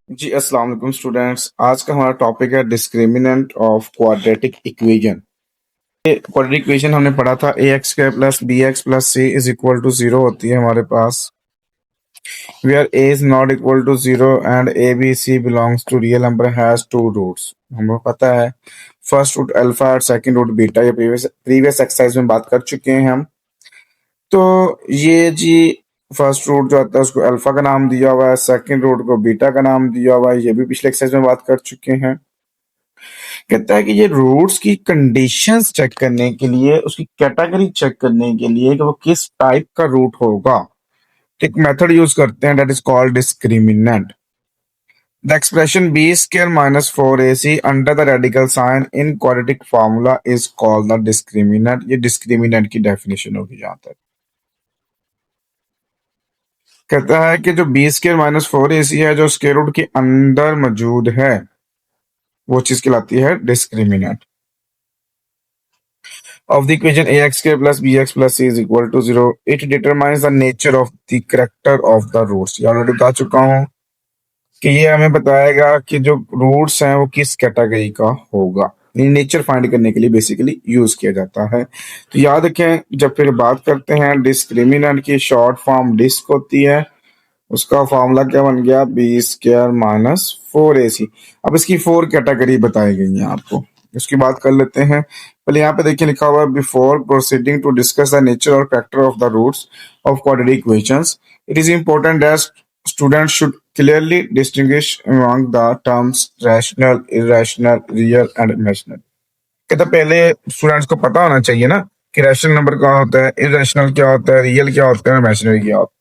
जी अस्सलाम वालेकुम स्टूडेंट्स। आज का हमारा टॉपिक है डिस्क्रिमिनेंट ऑफ क्वाड्रेटिक इक्वेशन। ये क्वाड्रेटिक इक्वेशन हमने पढ़ा था a x square plus b x plus c is equal to zero होती है हमारे पास, where a is not equal to zero and a b c belongs to real number has two roots. हमको पता है फर्स्ट रूट अल्फा और second root beta, ये previous exercise में बात कर चुके हैं हम। तो ये जी फर्स्ट रूट जो आता है उसको अल्फा का नाम दिया हुआ है, सेकंड रूट को बीटा का नाम दिया हुआ है, ये भी पिछले एक्सरसाइज में बात कर चुके हैं। कहता है कि ये रूट्स की कंडीशंस चेक करने के लिए, उसकी कैटेगरी चेक करने के लिए कि वो किस टाइप का रूट होगा, तो एक मेथड यूज करते हैं that is called discriminant. The expression b square minus four a c under the radical sign in quadratic formula is called the discriminant. ये डिस्क्रिमिनेंट की डेफिनेशन होगी जहां तक। कहता है कि जो b square minus four a c है, जो स्क्वायर रूट के अंदर मौजूद है, वो चीज कहलाती है discriminant of the equation ax square plus bx plus c is equal to 0. It determines the nature of the character of the roots। ये ऑलरेडी बता चुका हूँ कि ये हमें बताएगा कि जो रूट्स हैं वो किस कैटेगरी का होगा। नेचर फाइंड करने के लिए बेसिकली यूज किया जाता है। तो याद रखें, जब फिर बात करते हैं डिस्क्रिमिनेंट की, शॉर्ट फॉर्म डिस्क होती है, उसका फॉर्मूला क्या बन गया, B square minus four a सी। अब इसकी फोर कैटेगरी बताई गई है आपको, उसकी बात कर लेते हैं। पहले यहाँ पे देखिए लिखा हुआ है, before proceeding to discuss the nature और factor of the roots of quadratic equations, it is important that student should clearly distinguish among the terms rational, irrational, real and imaginary. कहता पहले स्टूडेंट्स को पता होना चाहिए ना कि रैशनल नंबर क्या होता है, इरेशनल क्या होता है, रियल क्या होता है, इमेजिनरी क्या होता है।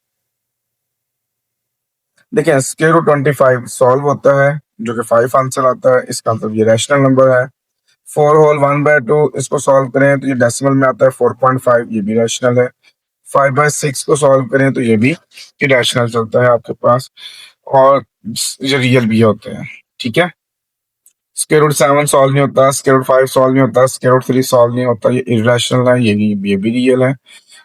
देखिए स्क्वायर रूट 25 सॉल्व होता है, जो कि 5 आंसर आता है, इसका मतलब ये रैशनल नंबर है। 4 होल 1/2 इसको सॉल्व करें तो ये डेसिमल में आता है 4.5, ये भी रैशनल है। 5/6 को सॉल्व करें तो ये भी रैशनल चलता है आपके पास, और ये रियल भी होते हैं। ठीक है, स्क्वायर रूट 7 सॉल्व नहीं होता, स्क्वायर रूट 5 सॉल्व नहीं होता, स्क्वायर रूट 3 सॉल्व नहीं होता, ये इरेशनल है, ये भी रियल है।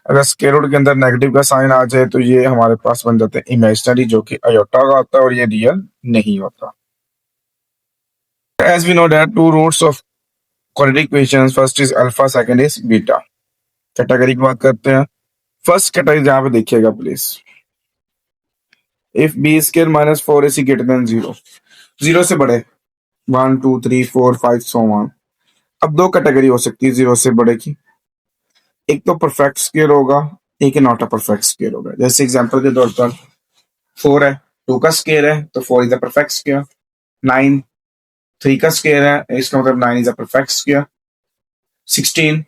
अगर स्क्वायर रूट के अंदर नेगेटिव का साइन आ जाए तो ये हमारे पास बन जाते हैं इमेजिनरी, जो कि अयोटा का होता है और ये रियल नहीं होता। As we know that two roots of quadratic equations, first is alpha, second is beta। Category की बात करते हैं। फर्स्ट कैटेगरी जहां पे देखिएगा please, if b square minus four a c greater than zero, zero से बड़े, 1 2 3 4 5 सो ऑन। अब दो कैटेगरी हो सकती है जीरो से बड़े की, एक तो परफेक्ट स्क्वायर होगा, एक नॉट अ परफेक्ट स्क्वायर होगा। जैसे एग्जांपल के तौर पर 4 है, 2 का स्क्वायर है तो 4 इज द परफेक्ट स्क्वायर। 9 3 का स्क्वायर है, इसका मतलब 9 इज अ परफेक्ट स्क्वायर। 16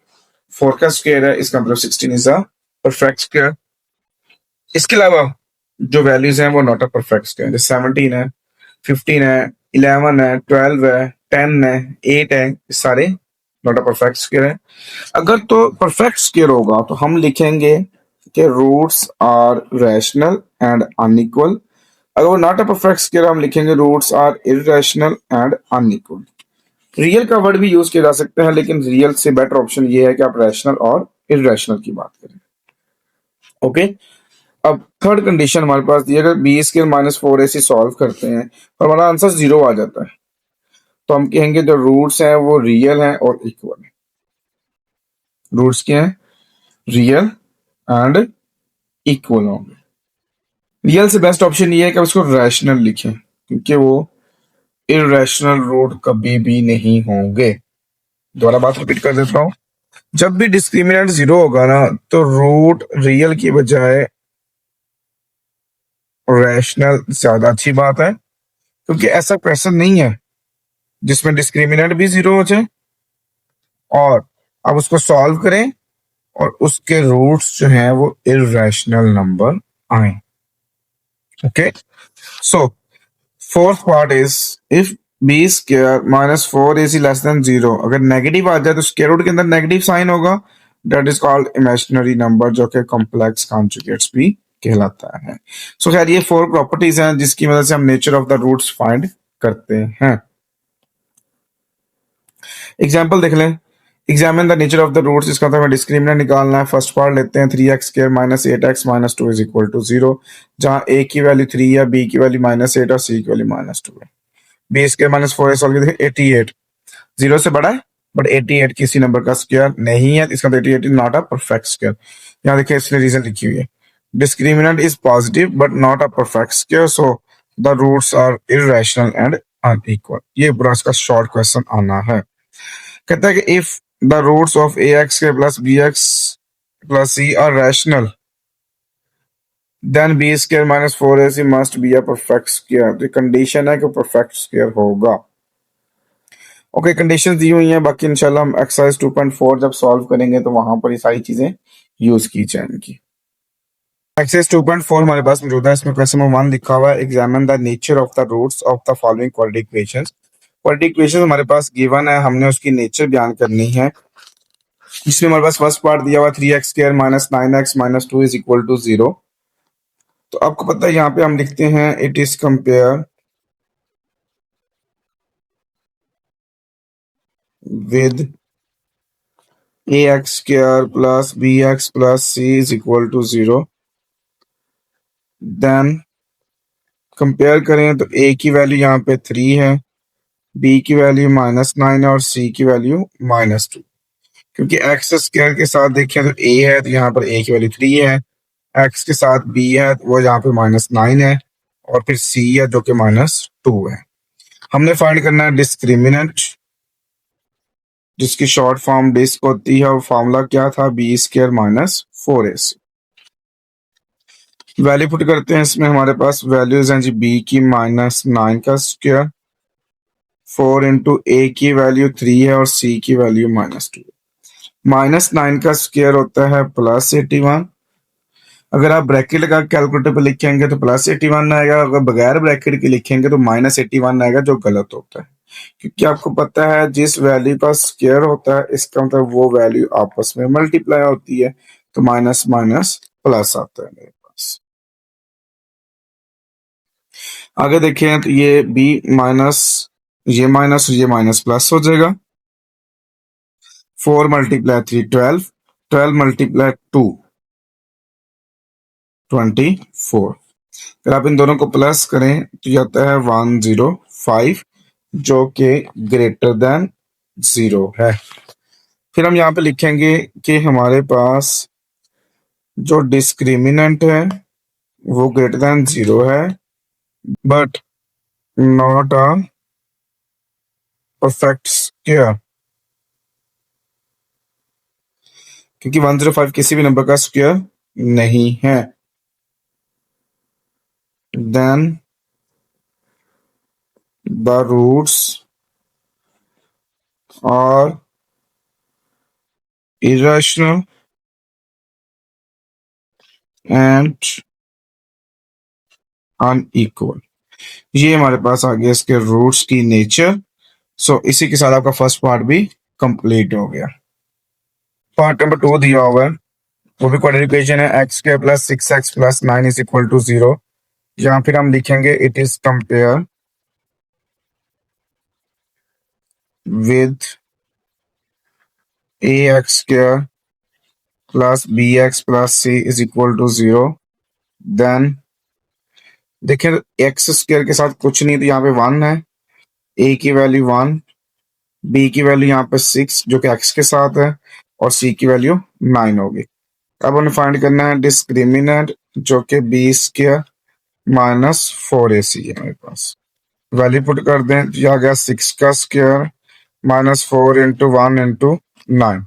4 का स्क्वायर है, इसका मतलब 16 इज अ परफेक्ट स्क्वायर। इसके अलावा जो वैल्यूज हैं वो नॉट अ परफेक्ट स्क्वायर, जैसे 17 है, 15 है, 11 है, 12 है, 10 है, 8 है, ये सारे नॉट अ परफेक्ट स्क्वायर है। अगर तो परफेक्ट स्क्वायर होगा तो हम लिखेंगे कि roots are rational and unequal. अगर वो नॉट अ परफेक्ट स्क्वायर हम लिखेंगे roots are irrational and unequal. Real का वर्ड भी यूज किया जा सकता है, लेकिन रियल से बेटर ऑप्शन ये है कि आप रैशनल और इरेशनल की बात करें। ओके, अब थर्ड कंडीशन हमारे पास दी है, अगर B square minus four a C solve करते हैं और हमारा आंसर जीरो आ जाता है, तो हम कहेंगे जो रूट्स हैं वो रियल हैं और इक्वल है। रूट्स क्या है, रियल एंड इक्वल होंगे। रियल से बेस्ट ऑप्शन ये है कि उसको रैशनल लिखें, क्योंकि वो इरेशनल रूट कभी भी नहीं होंगे। दोबारा बात रिपीट कर देता हूँ, जब भी डिस्क्रिमिनेंट जीरो होगा ना, तो रूट रियल की बजाय रैशनल ज्यादा अच्छी बात है, क्योंकि ऐसा क्वेश्चन नहीं है जिसमें डिस्क्रिमिनेंट भी जीरो हो जाए और आप उसको सॉल्व करें और उसके रूट्स जो हैं वो इरेशनल नंबर आए। Okay, so fourth part is, if b square minus four a c less than zero, अगर नेगेटिव आ जाए तो स्क्वायर रूट के अंदर नेगेटिव साइन होगा, that is called imaginary number, जो कि कॉम्प्लेक्स कॉन्जुगेट्स भी कहलाता है। सो खैर ये फोर प्रॉपर्टीज हैं जिसकी मदद से हम nature of the roots find करते हैं। एग्जाम्पल देख लें, examine the nature of the roots, इसका मतलब डिस्क्रिमिनेंट निकालना है। फर्स्ट पार्ट लेते हैं 3x² minus 8x minus 2 is equal to 0, जहां a की वैल्यू 3 है, b की वैल्यू -8 और c की वैल्यू -2 है। b² माइनस 4 सॉल्व करके 88 0 से बड़ा है, बट 88 किसी नंबर का स्क्वायर नहीं है, इसका 88 is not a perfect square. यहाँ देखिए इसने रीजन लिखी हुई है, discriminant is positive but not a perfect square, so the roots are irrational and unequal. ये पूरा इसका शॉर्ट क्वेश्चन आना है। कहता है कि if the roots of ax plus bx plus c are rational then b² minus 4ac must be a perfect square. तो condition है कि परफेक्ट स्क्वायर होगा। ओके, कंडीशंस दी हुई हैं, बाकी इंशाल्लाह हम एक्सरसाइज 2.4 जब सॉल्व करेंगे तो वहां पर ये सारी चीजें यूज की जाएंगी। एक्सरसाइज 2.4 हमारे पास मौजूद है। इसमें क्वेश्चन नंबर 1 लिखा हुआ है, examine the nature of the roots of the following quadratic equations. Quadratic equations हमारे पास गिवन है, हमने उसकी नेचर बयान करनी है। इसमें हमारे पास फर्स्ट पार्ट दिया हुआ 3x² minus 9x minus 2 is equal to 0। तो आपको पता है यहाँ पे हम लिखते हैं it is compare with ax² plus bx plus c is equal to 0। Then compare करें तो a की वैल्यू यहाँ पे 3 है, b की वैल्यू -9 है और c की वैल्यू -2। क्योंकि एक्स स्क्वायर के साथ देखें तो a है, तो यहाँ पर a की वैल्यू 3 है, x के साथ b है तो वो यहाँ पे -9 है, और फिर c है जो कि -2 है। हमने फाइंड करना है डिस्क्रिमिनेंट, जिसकी शॉर्ट फॉर्म डिस्क होती है, और फॉर्मूला क्या था, b² minus 4ac। Value put करते हैं, इसमें हमारे पास वैल्यूज हैं जी, b की -9 का स्क्वायर, 4 इंटू a की वैल्यू 3 है और c की वैल्यू -2। -9 का स्क्वायर होता है +81। अगर आप ब्रैकेट लगा कैलकुलेटर पे लिखेंगे तो +81 आएगा, अगर बगैर ब्रैकेट के लिखेंगे तो -81 आएगा, जो गलत होता है। क्योंकि आपको पता है जिस वैल्यू का स्क्वायर होता है इसका मतलब वो वैल्यू आपस में मल्टीप्लाई होती है, तो माइनस माइनस प्लस आता है मेरे पास। आगे देखें तो ये b माइनस, ये माइनस और ये माइनस प्लस हो जाएगा। 4 मल्टीप्लाई 3 12, 12 मल्टीप्लाई 2 24। अगर आप इन दोनों को प्लस करें तो ये आता है 105, जो कि ग्रेटर देन 0 है। फिर हम यहाँ पे लिखेंगे कि हमारे पास जो डिस्क्रिमिनेंट है वो ग्रेटर देन 0 है, but not a perfect square, क्योंकि 105 किसी भी नंबर का स्क्वायर नहीं है। Then the roots are irrational and unequal. ये हमारे पास आ गया इसके रूट्स की नेचर। सो इसी के साथ आपका फर्स्ट पार्ट भी कंप्लीट हो गया। पार्ट नंबर 2 दिया हुआ है, वो भी क्वाड्रेटिक इक्वेशन है, x² plus 6x plus 9 is equal to 0। यहाँ फिर हम लिखेंगे it is compare with ax² plus bx plus c is equal to 0। Then देखें x² के साथ कुछ नहीं, तो यहाँ पे 1 है, a की वैल्यू 1, b की वैल्यू यहाँ पे 6 जो कि x के साथ है, और c की वैल्यू 9 होगी। अब हमें फाइंड करना है डिस्क्रिमिनेंट, जो कि b² माइनस 4ac है हमारे पास। वैल्यू पुट कर दें तो यह आ गया 6 का स्क्वायर माइनस 4 इंटू 1 इंटू 9,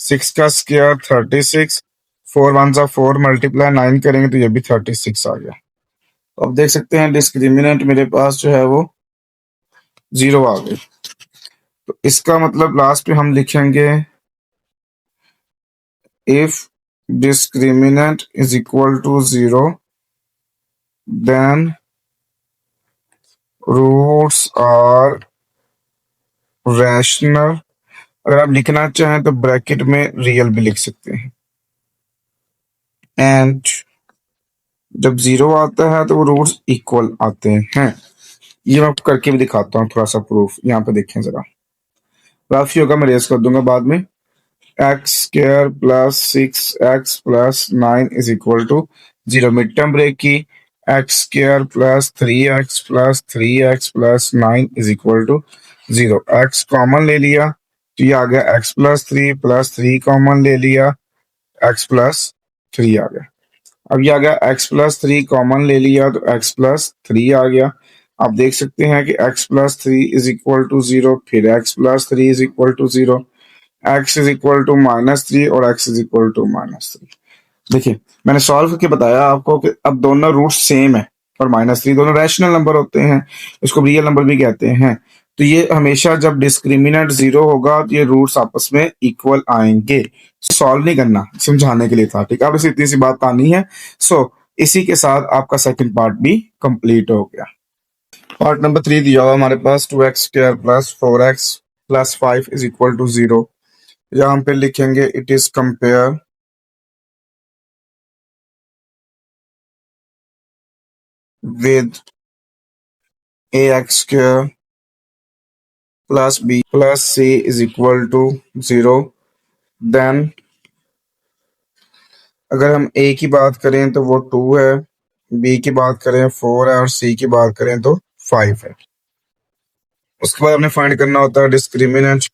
6 का स्क्वायर 36, 4 1 सा 4 मल्टीप्लाई 9 करेंगे तो ये भी 36 आ गया। तो अब देख सकते हैं डिस्क्रिमिनेंट मेरे पास जो है वो 0 आ गई। तो इसका मतलब लास्ट पे हम लिखेंगे if discriminant is equal to 0 then roots are rational. अगर आप लिखना चाहें तो ब्रैकेट में रियल भी लिख सकते हैं। एंड जब 0 आता है तो वो रूट्स इक्वल आते हैं। ये मैं आपको करके भी दिखाता हूँ थोड़ा सा प्रूफ, यहाँ पे देखें जरा। राशि होगा, मैं रेस कर दूंगा बाद में। X square plus 6x plus 9 is equal to 0। Mid term break की, x square plus 3x plus 3x plus 9 is equal to 0। X common ले लिया तो ये आ गया x प्लस 3 कॉमन ले लिया, x प्लस 3 आ गया। अब ये आ गया x प्लस 3 कॉमन ले लिया तो x प्लस 3 आ गया। आप देख सकते हैं कि x plus 3 is equal to 0, फिर x plus 3 is equal to 0, x is equal to -3 और x इज इक्वल टू -3। देखिए मैंने सॉल्व करके बताया आपको कि अब दोनों रूट सेम है और -3 दोनों रैशनल नंबर होते हैं, इसको रियल नंबर भी कहते हैं। तो ये हमेशा जब डिस्क्रिमिनेंट 0 होगा तो ये रूट्स आपस में इक्वल आएंगे। सॉल्व नहीं करना, समझाने के लिए था, ठीक है। अब इसे इतनी सी बात आनी है। सो इसी के साथ आपका सेकंड पार्ट भी कंप्लीट हो गया। पार्ट नंबर 3 दिया हुआ हमारे पास 2x square plus 4x plus 5 is equal to 0। यहाँ पे लिखेंगे it is compare with ax square plus b plus c is equal to 0। Then अगर हम a की बात करें तो वो 2 है, b की बात करें 4 है और c की बात करें तो 5 है। उसके बाद हमने फाइंड करना होता है डिस्क्रिमिनेंट,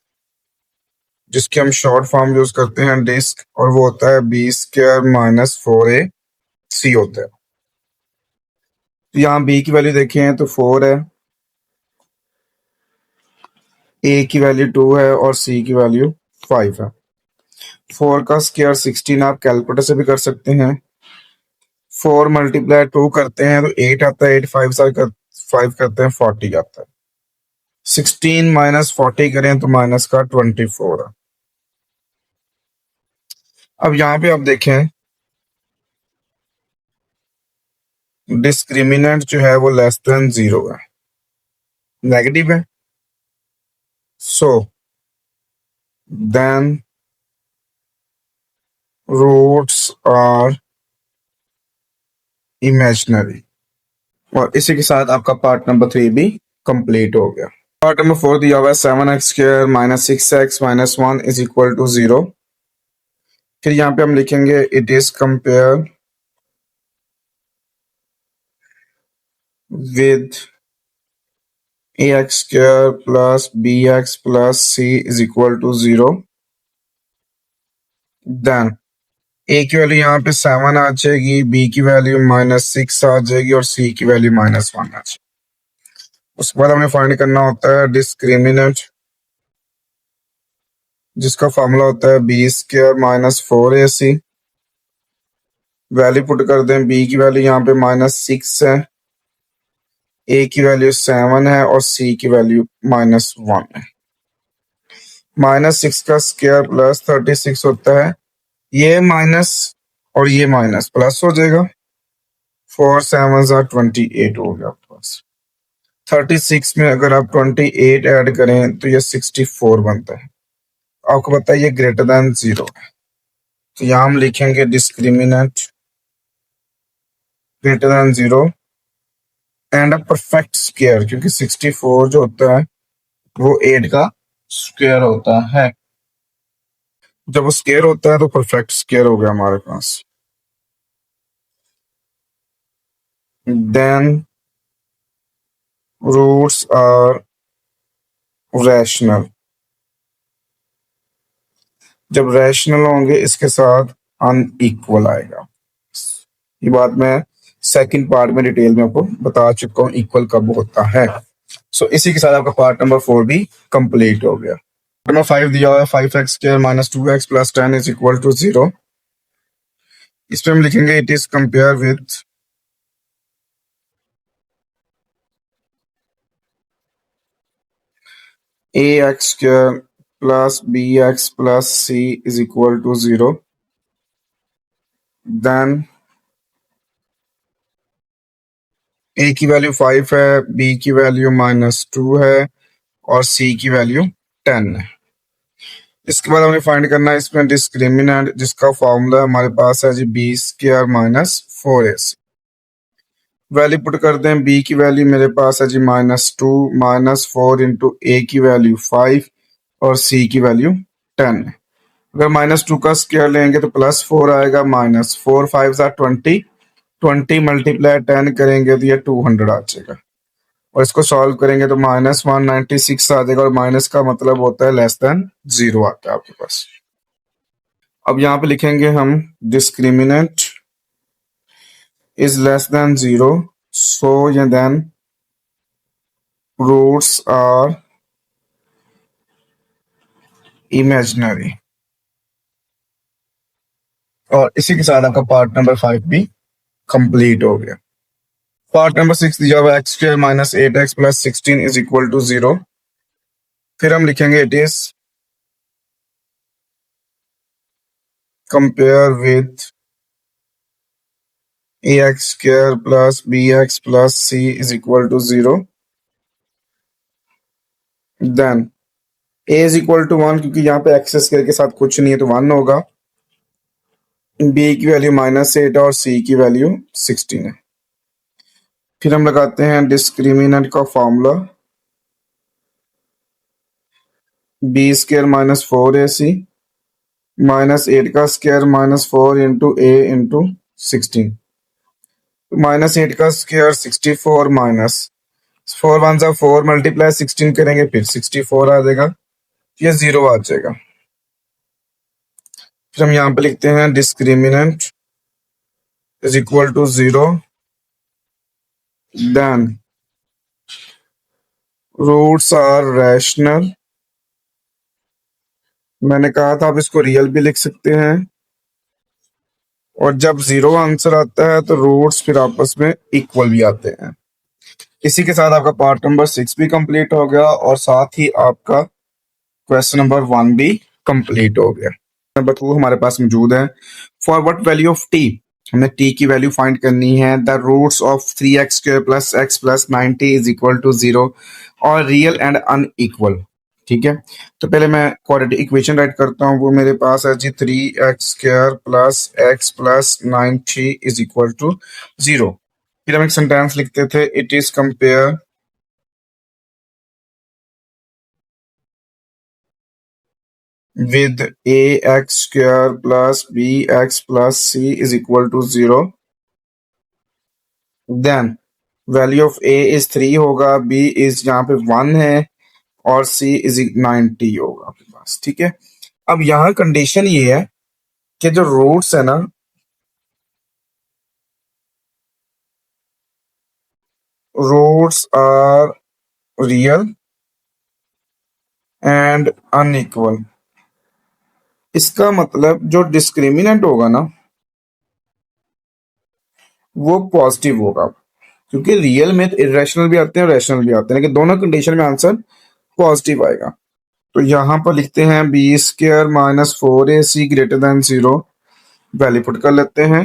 जिसके हम शॉर्ट फॉर्म यूज करते हैं डिस्क, और वो होता है b स्क्वायर माइनस 4ac होता है। तो यहाँ b की वैल्यू देखें तो 4 है, a की वैल्यू 2 है और c की वैल्यू 5 है। 4 का स्क्वायर 16 आप कैलकुलेटर से भी कर सकते हैं। 4 मल्टीप्लाई 2 करते हैं तो 8 आता है, 8 5 करते हैं 40 आता है। 16 माइनस 40 करें तो माइनस का 24 है। अब यहाँ पे आप देखें डिस्क्रिमिनेंट जो है वो लेस देन 0 है, नेगेटिव है। So then roots are imaginary. और इसी के साथ आपका पार्ट नंबर 3 भी कंप्लीट हो गया। पार्ट नंबर 4 दिया हुआ है 7x square minus 6x minus 1 is equal to 0। फिर यहाँ पे हम लिखेंगे it is compare with ax square plus bx plus c is equal to 0। Then a की वैल्यू यहाँ पे 7 आ जाएगी, b की वैल्यू -6 आ जाएगी और c की वैल्यू -1 आ जाएगी। उसके बाद हमें फाइंड करना होता है डिस्क्रिमिनेंट, जिसका फॉर्मूला होता है b square minus 4ac। Value put कर दें, b की वैल्यू यहाँ पे -6 है, a की वैल्यू 7 है और c की वैल्यू -1 है। -6 का स्क्वायर प्लस 36 होता है, ये माइनस और ये माइनस प्लस हो जाएगा। 4 7 28 हो गया आपके पास। 36 में अगर आप 28 ऐड करें तो ये 64 बनता है। आपको पता है ये ग्रेटर देन 0 है, तो यहाँ हम लिखेंगे discriminant greater than 0 and a perfect square, क्योंकि 64 जो होता है वो 8 का स्क्वायर होता है। जब वो स्क्वायर होता है तो परफेक्ट स्क्वायर हो गया हमारे पास। Then roots are rational. जब रैशनल होंगे इसके साथ अनइक्वल आएगा। ये बात मैं सेकंड पार्ट में डिटेल में आपको बता चुका हूँ इक्वल कब होता है। सो इसी के साथ आपका पार्ट नंबर 4 भी कंप्लीट हो गया। नंबर 5 दिया हुआ है 5x square minus 2x plus 10 is equal to 0। इसमें हम लिखेंगे it is compare with ax square plus bx plus c is equal to 0। Then a की वैल्यू 5 है, b की वैल्यू -2 है और c की वैल्यू 10 है। इसके बाद हमें फाइंड करना है इसमें डिस्क्रिमिनेंट, जिसका फॉर्मूला हमारे पास है जी b square minus 4ac। Value put कर दें, b की वैल्यू मेरे पास है जी -2 -4 इंटू a की वैल्यू 5 और सी की वैल्यू 10 है। अगर -2 का स्क्वायर लेंगे तो +4 आएगा, -4 5 ज़ा 20, 20 मल्टीप्लाई 10 करेंगे तो ये 200 आ जाएगा। और इसको सॉल्व करेंगे तो -196 आ जाएगा, और माइनस का मतलब होता है लेस देन 0 आता है आपके पास। अब यहाँ पे लिखेंगे हम डिस्क्रिमिनेंट इज लेस देन 0, सो या देन रूट्स आर इमेजिनरी। और इसी के साथ आपका पार्ट नंबर 5 भी कंप्लीट हो गया। पार्ट नंबर 6 दिया हुआ x² - 8x + 16 is equal to 0। फिर हम लिखेंगे it is compare with ax² + bx + c is equal to 0। Then a is equal to 1, क्योंकि यहाँ पे x² के साथ कुछ नहीं है तो 1 होगा। b की वैल्यू -8 और c की वैल्यू 16 है। फिर हम लगाते हैं डिस्क्रिमिनेंट का फॉर्मूला, b² - 4ac -8 का स्क्वायर -4 इंटू a इंटू 16। -8 का स्क्वायर 64 -4 1 ज़ा 4 मल्टीप्लाई 16 करेंगे फिर 64 आ जाएगा, ये 0 आ जाएगा। फिर हम यहाँ पे लिखते हैं discriminant is equal to 0, then roots are rational. मैंने कहा था आप इसको रियल भी लिख सकते हैं, और जब 0 आंसर आता है तो रूट्स फिर आपस में इक्वल भी आते हैं। इसी के साथ आपका पार्ट नंबर 6 भी कंप्लीट हो गया, और साथ ही आपका क्वेश्चन नंबर 1 भी कंप्लीट हो गया। नंबर 2 हमारे पास मौजूद है। For what value of t, हमें टी की वैल्यू फाइंड करनी है। The roots of 3x² + x + 90 is equal to 0 और रियल एंड अनइक्वल। ठीक है, तो पहले मैं क्वाड्रेटिक इक्वेशन राइट करता हूँ। वो मेरे पास है जी 3x² + x + 90 is equal to 0। फिर हम एक सेंटेंस लिखते थे, it is compare with ax² + bx + c is equal to 0, then value of a is 3 होगा, b इज यहाँ पे 1 है, और c इज 90 होगा आपके पास। ठीक है, अब यहाँ कंडीशन ये है कि जो रूट्स है ना, roots are real and unequal. इसका मतलब जो डिस्क्रिमिनेंट होगा ना वो पॉजिटिव होगा, क्योंकि रियल में तो इरेशनल भी आते हैं, रैशनल भी आते हैं, लेकिन दोनों कंडीशन में आंसर पॉजिटिव आएगा। तो यहाँ पर लिखते हैं b² - 4ac greater than 0, value put कर लेते हैं।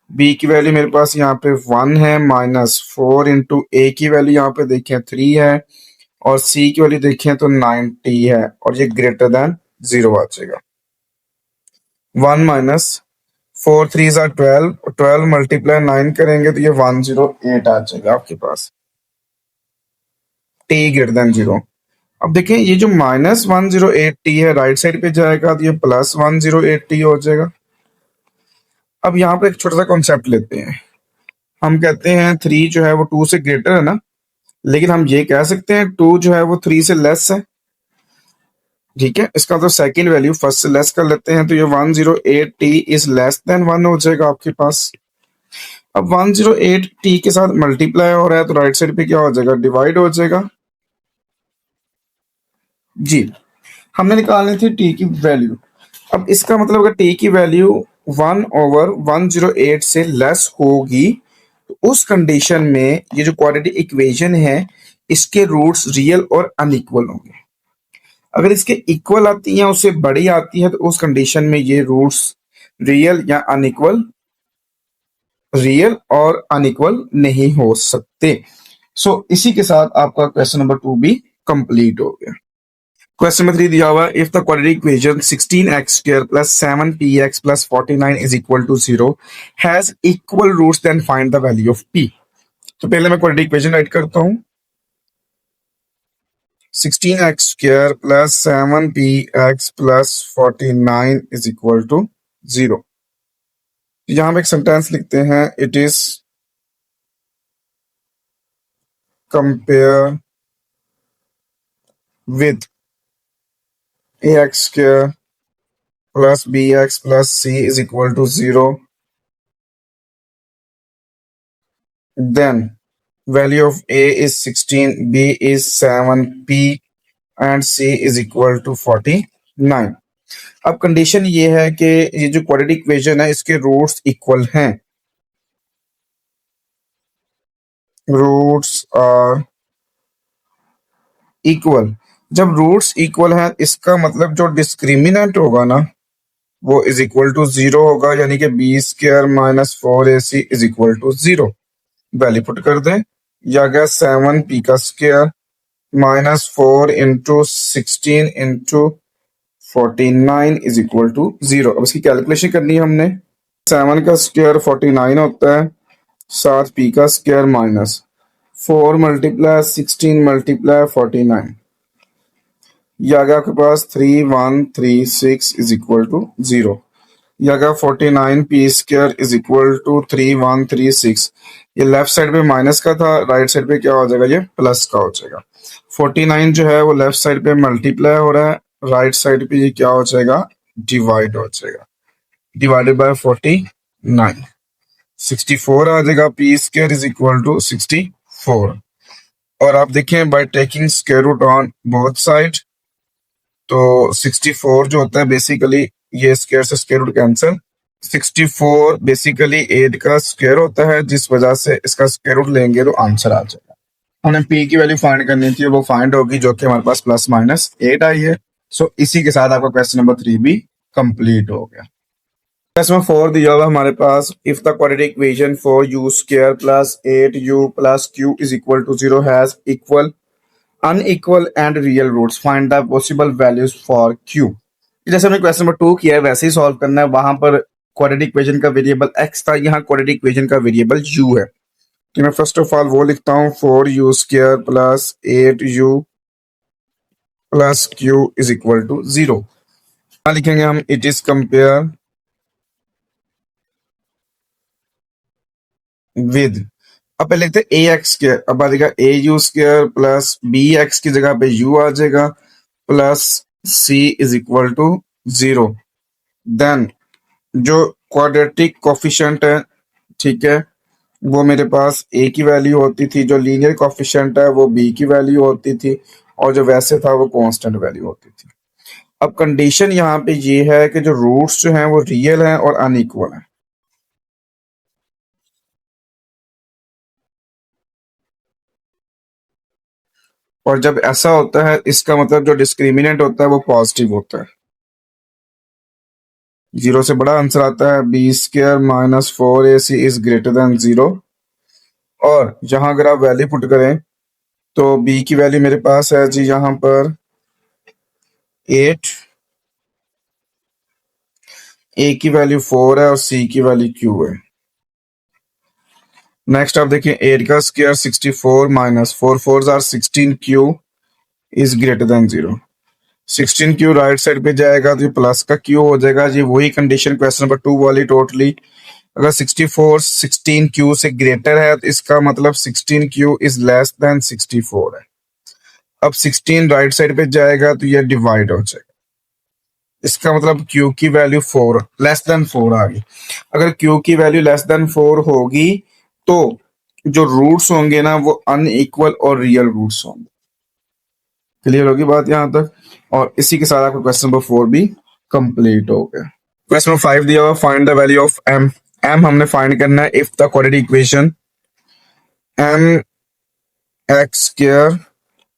b की वैल्यू मेरे पास यहाँ पे 1 है, -4 इंटू a की वैल्यू यहाँ पे देखें 3 है, और c की वैल्यू देखें तो 90 है, और ये ग्रेटर देन 0 आ जाएगा। 1 - 4 3 ज़ा 12, 12 मल्टीप्लाई 9 करेंगे तो ये 108 आ जाएगा आपके पास, t ग्रेटर देन 0। अब देखें ये जो -108t है राइट साइड पे जाएगा तो ये +108t हो जाएगा। अब यहाँ पे एक छोटा सा कॉन्सेप्ट लेते हैं। हम कहते हैं 3 जो है वो 2 से ग्रेटर है ना, लेकिन हम ये कह सकते हैं 2 जो है वो 3 से लेस है। ठीक है, इसका तो सेकंड वैल्यू फर्स्ट से लेस कर लेते हैं, तो ये 108t इज लेस देन 1 हो जाएगा आपके पास। अब 108t के साथ मल्टीप्लाई हो रहा है तो राइट साइड पे क्या हो जाएगा, डिवाइड हो जाएगा। जी, हमने निकालनी थी टी की वैल्यू। अब इसका मतलब अगर टी की वैल्यू 1/108 से लेस होगी तो उस कंडीशन में ये जो क्वाड्रेटिक इक्वेशन है इसके रूट्स रियल और अनइक्वल होंगे। अगर इसके इक्वल आती है, उससे बड़ी आती है, तो उस कंडीशन में ये रूट्स रियल या अनइक्वल, रियल और अनइक्वल नहीं हो सकते। सो इसी के साथ आपका क्वेश्चन नंबर 2 भी कंप्लीट हो गया। क्वेश्चन नंबर 3 दिया हुआ, if the quadratic equation 16x² + 7px + 49 is equal to 0 has equal roots, then find the value of p। तो पहले मैं क्वाड्रेटिक इक्वेशन राइट करता हूं। 16x square plus 7px plus 49 is equal to 0। यहां पे एक सेंटेंस लिखते हैं, it is compare with ax square plus bx plus c is equal to 0, then value of a is 16, b is 7, p and c is equal to 49। अब condition ये है कि ये जो क्वाड्रेटिक इक्वेशन है इसके रूट्स इक्वल हैं, roots are equal. जब रूट्स इक्वल हैं इसका मतलब जो डिस्क्रिमिनेंट होगा ना वो इज इक्वल टू 0 होगा, यानी कि b square minus 4ac is equal to 0। Value put कर दें, या गया 7p का square minus 4 into 16 into 49 is equal to 0। अब इसकी कैलकुलेशन करनी है हमने। 7 का स्क्वायर 49 होता है, 7p का स्क्वायर माइनस 4 मल्टीप्लाई 16 मल्टीप्लाई 49, ये आ गया आपके पास 3136 इज इक्वल टू 0। ये आ गया 49p square is equal to 3136। ये लेफ्ट साइड पे माइनस का था, राइट साइड पे क्या हो जाएगा, ये प्लस का हो जाएगा। 49 जो है वो लेफ्ट साइड पे मल्टीप्लाई हो रहा है, राइट साइड पे ये क्या हो जाएगा, डिवाइड हो जाएगा, डिवाइडेड बाय 49 64 आ जाएगा। p square is equal to 64। और आप देखें by taking square root on both side, तो 64 जो होता है बेसिकली ये स्क्वायर से स्क्वायर रूट कैंसिल, 64 बेसिकली 8 का स्क्वायर होता है, जिस वजह से इसका स्क्वायर रूट लेंगे तो आंसर आ जाएगा। हमने p की वैल्यू फाइंड करनी थी, वो फाइंड होगी जो कि हमारे पास प्लस माइनस 8 आई है। सो इसी के साथ आपका क्वेश्चन नंबर 3 भी कंप्लीट हो गया। क्वेश्चन नंबर 4 दिया हुआ हमारे पास, if the quadratic equation for u square plus 8u plus q is equal to 0 has equal unequal and real roots, find the possible values for q। जैसे हमने question number 2 किया है वैसे ही सॉल्व करना है। वहां पर क्वाड्रेटिक इक्वेशन का वेरिएबल x था, यहाँ क्वाड्रेटिक इक्वेशन का वेरिएबल u है। तो मैं फर्स्ट ऑफ ऑल वो लिखता हूँ 4u square plus 8u plus q is equal to 0। लिखेंगे हम, इट इज कंपेयर विद, अब पहले लिखते हैं ax स्क्वायर, अब आ जाएगा au स्क्वायर प्लस bx की जगह पे u आ जाएगा plus c is equal to 0। Then जो क्वाड्रेटिक कोफिशिएंट है, ठीक है, वो मेरे पास a की वैल्यू होती थी, जो लीनियर कोफिशिएंट है वो b की वैल्यू होती थी, और जो वैसे था वो कांस्टेंट वैल्यू होती थी। अब कंडीशन यहाँ पे ये है कि जो रूट्स जो हैं वो रियल हैं और अनइक्वल हैं, और जब ऐसा होता है इसका मतलब जो डिस्क्रिमिनेंट होता है वो पॉजिटिव होता है। 0 से बड़ा आंसर आता है, b square minus 4ac is greater than 0। और यहाँ अगर आप वैल्यू पुट करें तो b की वैल्यू मेरे पास है जी यहाँ पर 8, a की वैल्यू 4 है और c की वैल्यू q है। नेक्स्ट आप देखिए 8 का square 64 minus 4 4 are 16q is greater than 0। 16q right side पे जाएगा तो ये प्लस का q हो जाएगा जी, वही कंडीशन क्वेश्चन नंबर 2 वाली टोटली। अगर 64 16q से ग्रेटर है तो इसका मतलब 16q इज लेस देन 64 है। अब 16 राइट साइड पे जाएगा तो ये डिवाइड हो जाएगा, इसका मतलब q की वैल्यू 4 लेस देन 4 आ गई। अगर q की वैल्यू लेस देन 4 होगी तो जो रूट्स होंगे ना वो अनइक्वल और रियल रूट्स होंगे। क्लियर होगी बात यहां तक? और इसी के साथ आपका क्वेश्चन नंबर 4 भी कंप्लीट हो गया। क्वेश्चन नंबर 5 दिया हुआ, find the value of m। m हमने फाइंड करना है if the quadratic equation m x square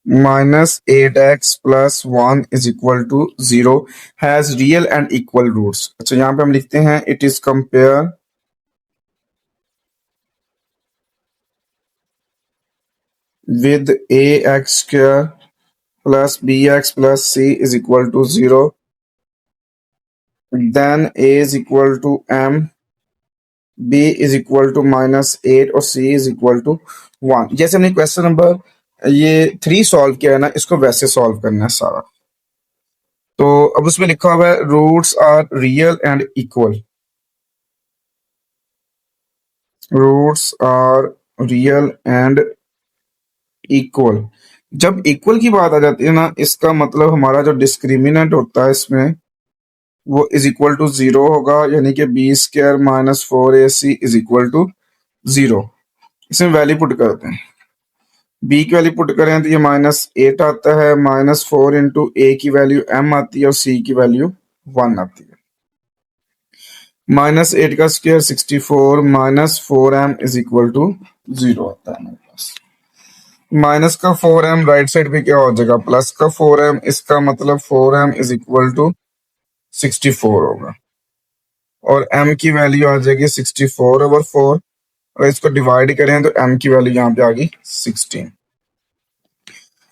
minus 8x plus 1 is equal to 0 has real and equal roots। अच्छा यहाँ पे हम लिखते हैं it is compare with ax square plus bx plus c is equal to 0, then a is equal to m, b is equal to minus 8 और c is equal to 1। जैसे हमने question number ये 3 सॉल्व किया है ना, इसको वैसे solve करना है सारा। तो अब उसमें लिखा हुआ है roots are real and equal, roots are real and equal. जब इक्वल की बात आ जाती है ना, इसका मतलब हमारा जो डिस्क्रिमिनेंट होता है इसमें वो इज इक्वल टू 0 होगा, यानी कि b square minus 4ac is equal to 0। इसमें वैल्यू पुट करते हैं, बी की वैल्यू पुट करें तो ये -8 आता है, -4 इंटू ए की वैल्यू m आती है और सी की वैल्यू 1 आती है। -8 का square 64, -4m is equal to 0 आता है हमारे पास। माइनस का 4m राइट साइड पे क्या हो जाएगा, प्लस का 4m, इसका मतलब 4m इज इक्वल टू 64 होगा और m की वैल्यू आ जाएगी 64/4। और इसको डिवाइड करें तो m की वैल्यू यहाँ पे आ गई 16।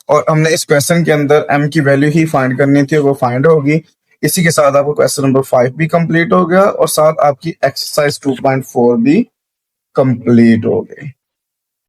और हमने इस क्वेश्चन के अंदर m की वैल्यू ही फाइंड करनी थी, वो फाइंड होगी। इसी के साथ आपको क्वेश्चन नंबर 5 भी कंप्लीट हो गया और साथ आपकी एक्सरसाइज 2.4 भी कंप्लीट हो गई।